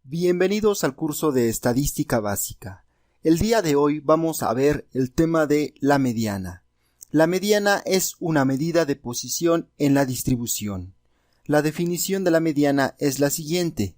Bienvenidos al curso de Estadística Básica. El día de hoy vamos a ver el tema de la mediana. La mediana es una medida de posición en la distribución. La definición de la mediana es la siguiente.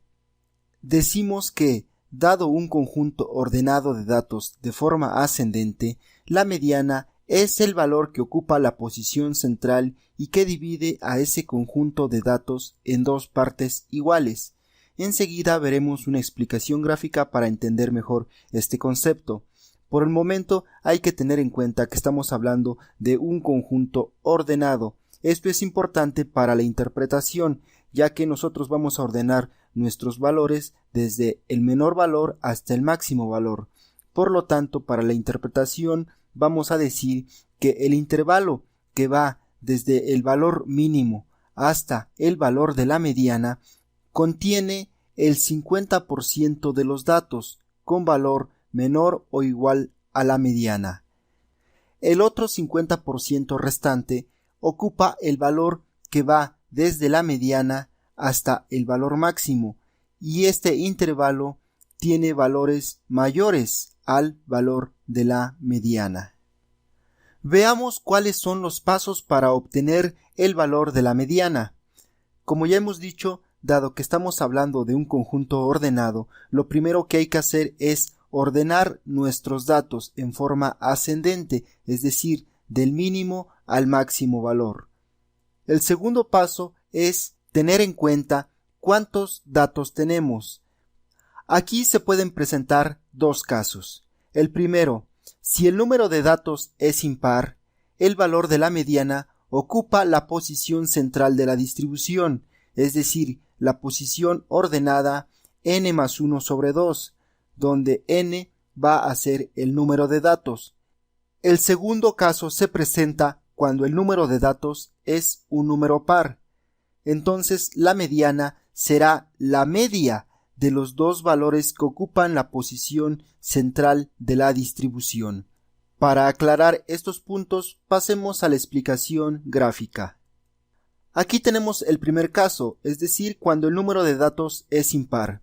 Decimos que, dado un conjunto ordenado de datos de forma ascendente, la mediana es el valor que ocupa la posición central y que divide a ese conjunto de datos en dos partes iguales. Enseguida veremos una explicación gráfica para entender mejor este concepto. Por el momento hay que tener en cuenta que estamos hablando de un conjunto ordenado. Esto es importante para la interpretación, ya que nosotros vamos a ordenar nuestros valores desde el menor valor hasta el máximo valor. Por lo tanto, para la interpretación vamos a decir que el intervalo que va desde el valor mínimo hasta el valor de la mediana contiene el 50% de los datos con valor menor o igual a la mediana. El otro 50% restante ocupa el valor que va desde la mediana hasta el valor máximo, y este intervalo tiene valores mayores al valor de la mediana. Veamos cuáles son los pasos para obtener el valor de la mediana. Como ya hemos dicho, dado que estamos hablando de un conjunto ordenado, lo primero que hay que hacer es ordenar nuestros datos en forma ascendente, es decir, del mínimo al máximo valor. El segundo paso es tener en cuenta cuántos datos tenemos. Aquí se pueden presentar dos casos. El primero, si el número de datos es impar, el valor de la mediana ocupa la posición central de la distribución, es decir, la posición ordenada n más 1 sobre 2, donde n va a ser el número de datos. El segundo caso se presenta cuando el número de datos es un número par. Entonces la mediana será la media de los dos valores que ocupan la posición central de la distribución. Para aclarar estos puntos, pasemos a la explicación gráfica. Aquí tenemos el primer caso, es decir, cuando el número de datos es impar.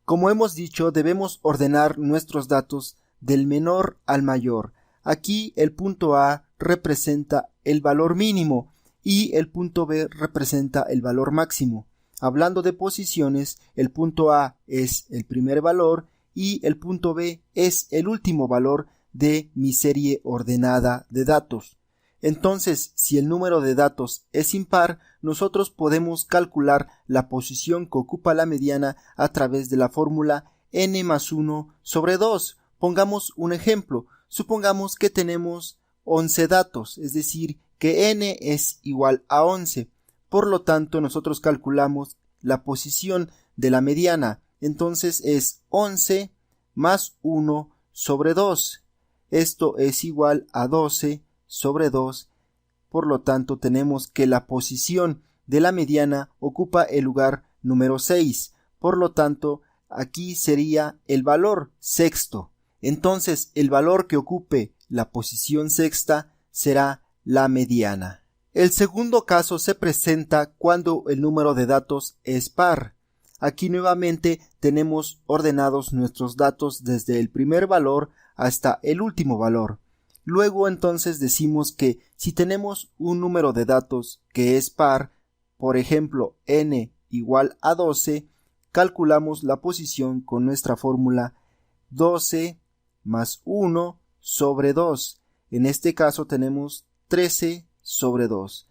Como hemos dicho, debemos ordenar nuestros datos del menor al mayor. Aquí el punto A representa el valor mínimo y el punto B representa el valor máximo. Hablando de posiciones, el punto A es el primer valor y el punto B es el último valor de mi serie ordenada de datos. Entonces, si el número de datos es impar, nosotros podemos calcular la posición que ocupa la mediana a través de la fórmula n más 1 sobre 2. Pongamos un ejemplo. Supongamos que tenemos 11 datos, es decir, que n es igual a 11. Por lo tanto, nosotros calculamos la posición de la mediana. Entonces es 11 más 1 sobre 2. Esto es igual a 12 sobre 2, por lo tanto tenemos que la posición de la mediana ocupa el lugar número 6, por lo tanto aquí sería el valor sexto. Entonces el valor que ocupe la posición sexta será la mediana. El segundo caso se presenta cuando el número de datos es par. Aquí nuevamente tenemos ordenados nuestros datos desde el primer valor hasta el último valor. Luego entonces decimos que si tenemos un número de datos que es par, por ejemplo n igual a 12, calculamos la posición con nuestra fórmula 12 más 1 sobre 2. En este caso tenemos 13 sobre 2.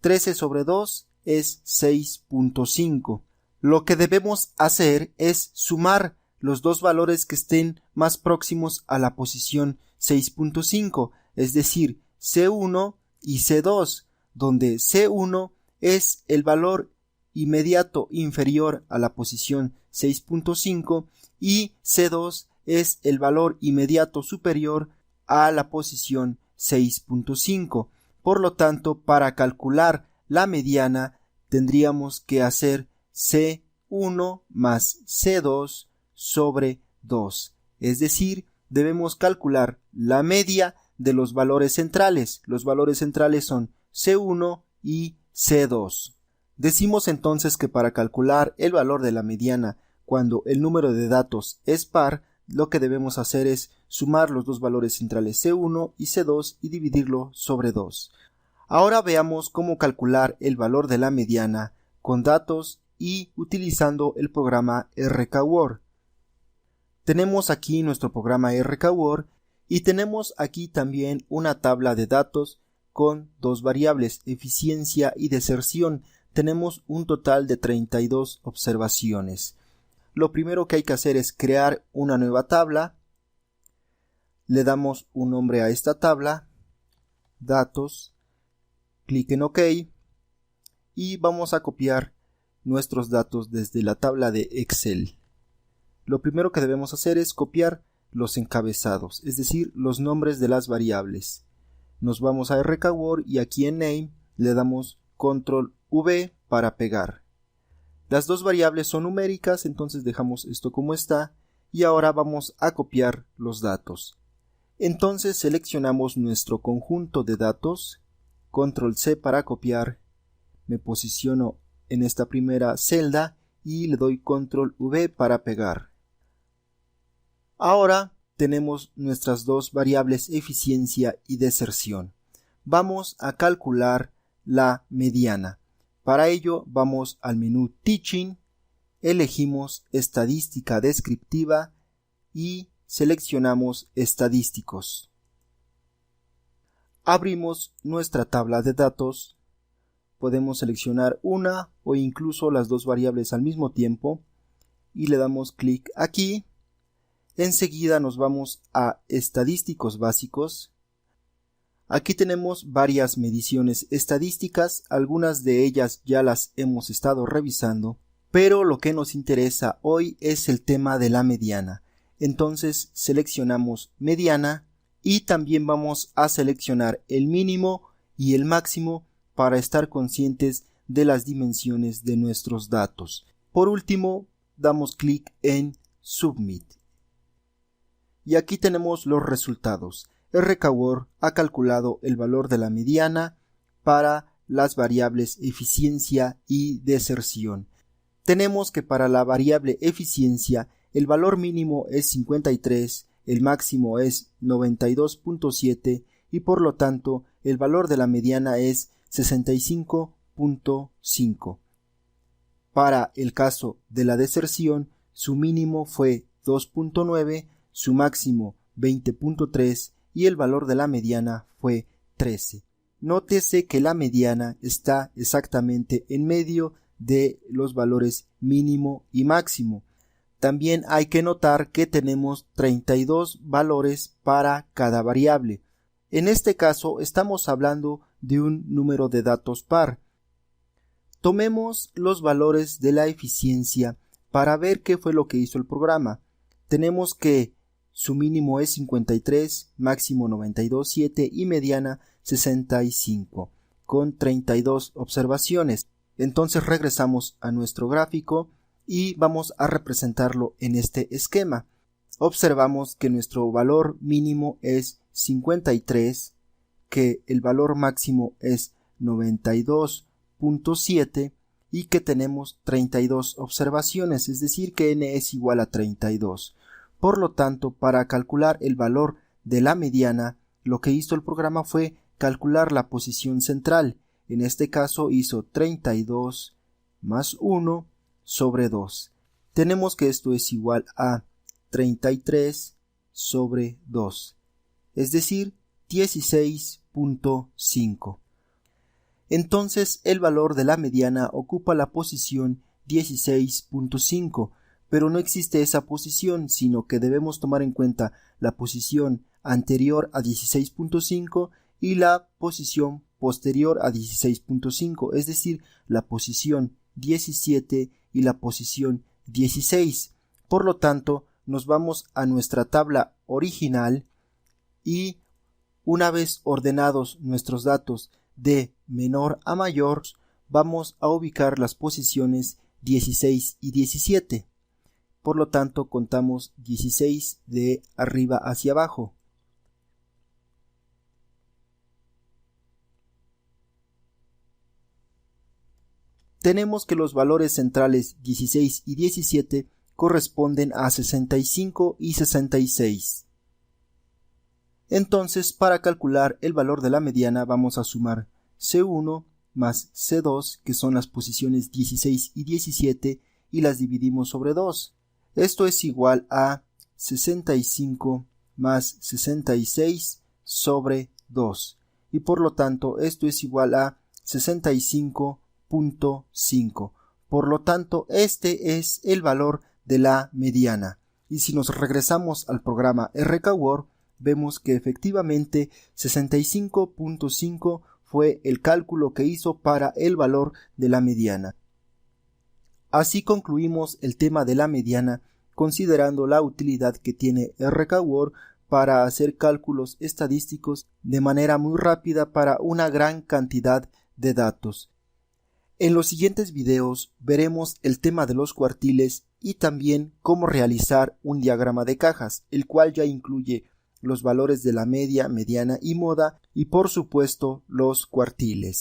13 sobre 2 es 6.5. Lo que debemos hacer es sumar los dos valores que estén más próximos a la posición 6.5, es decir, C1 y C2, donde C1 es el valor inmediato inferior a la posición 6.5 y C2 es el valor inmediato superior a la posición 6.5. Por lo tanto, para calcular la mediana tendríamos que hacer C1 más C2 sobre 2, es decir, debemos calcular la media de los valores centrales. Los valores centrales son C1 y C2. Decimos entonces que para calcular el valor de la mediana cuando el número de datos es par, lo que debemos hacer es sumar los dos valores centrales C1 y C2 y dividirlo sobre 2. Ahora veamos cómo calcular el valor de la mediana con datos y utilizando el programa RKWord. Tenemos aquí nuestro programa RKWord y tenemos aquí también una tabla de datos con dos variables, eficiencia y deserción. Tenemos un total de 32 observaciones. Lo primero que hay que hacer es crear una nueva tabla. Le damos un nombre a esta tabla, datos, clic en OK y vamos a copiar nuestros datos desde la tabla de Excel. Lo primero que debemos hacer es copiar los encabezados, es decir, los nombres de las variables. Nos vamos a RKWord y aquí en Name le damos Control V para pegar. Las dos variables son numéricas, entonces dejamos esto como está y ahora vamos a copiar los datos. Entonces seleccionamos nuestro conjunto de datos, Control C para copiar, me posiciono en esta primera celda y le doy Control V para pegar. Ahora tenemos nuestras dos variables eficiencia y deserción. Vamos a calcular la mediana. Para ello vamos al menú Teaching, elegimos Estadística Descriptiva y seleccionamos Estadísticos. Abrimos nuestra tabla de datos, podemos seleccionar una o incluso las dos variables al mismo tiempo y le damos clic aquí. Enseguida nos vamos a Estadísticos Básicos. Aquí tenemos varias mediciones estadísticas, algunas de ellas ya las hemos estado revisando, pero lo que nos interesa hoy es el tema de la mediana. Entonces seleccionamos mediana y también vamos a seleccionar el mínimo y el máximo para estar conscientes de las dimensiones de nuestros datos. Por último, damos clic en Submit. Y aquí tenemos los resultados. RKWord ha calculado el valor de la mediana para las variables eficiencia y deserción. Tenemos que para la variable eficiencia el valor mínimo es 53, el máximo es 92.7 y por lo tanto el valor de la mediana es 65.5. Para el caso de la deserción, su mínimo fue 2.9, su máximo 20.3 y el valor de la mediana fue 13. Nótese que la mediana está exactamente en medio de los valores mínimo y máximo. También hay que notar que tenemos 32 valores para cada variable. En este caso estamos hablando de un número de datos par. Tomemos los valores de la eficiencia para ver qué fue lo que hizo el programa. Tenemos que su mínimo es 53, máximo 92.7 y mediana 65, con 32 observaciones. Entonces regresamos a nuestro gráfico y vamos a representarlo en este esquema. Observamos que nuestro valor mínimo es 53, que el valor máximo es 92.7 y que tenemos 32 observaciones, es decir que n es igual a 32. Por lo tanto, para calcular el valor de la mediana, lo que hizo el programa fue calcular la posición central. En este caso hizo 32 más 1 sobre 2. Tenemos que esto es igual a 33 sobre 2, es decir, 16.5. Entonces el valor de la mediana ocupa la posición 16.5, pero no existe esa posición, sino que debemos tomar en cuenta la posición anterior a 16.5 y la posición posterior a 16.5, es decir, la posición 17 y la posición 16. Por lo tanto, nos vamos a nuestra tabla original y una vez ordenados nuestros datos de menor a mayor, vamos a ubicar las posiciones 16 y 17. Por lo tanto, contamos 16 de arriba hacia abajo. Tenemos que los valores centrales 16 y 17 corresponden a 65 y 66. Entonces, para calcular el valor de la mediana vamos a sumar C1 más C2, que son las posiciones 16 y 17, y las dividimos sobre 2. Esto es igual a 65 más 66 sobre 2. Y por lo tanto, esto es igual a 65.5. Por lo tanto, este es el valor de la mediana. Y si nos regresamos al programa RKWord, vemos que efectivamente 65.5 fue el cálculo que hizo para el valor de la mediana. Así concluimos el tema de la mediana, considerando la utilidad que tiene RKWord para hacer cálculos estadísticos de manera muy rápida para una gran cantidad de datos. En los siguientes videos veremos el tema de los cuartiles y también cómo realizar un diagrama de cajas, el cual ya incluye los valores de la media, mediana y moda y por supuesto los cuartiles.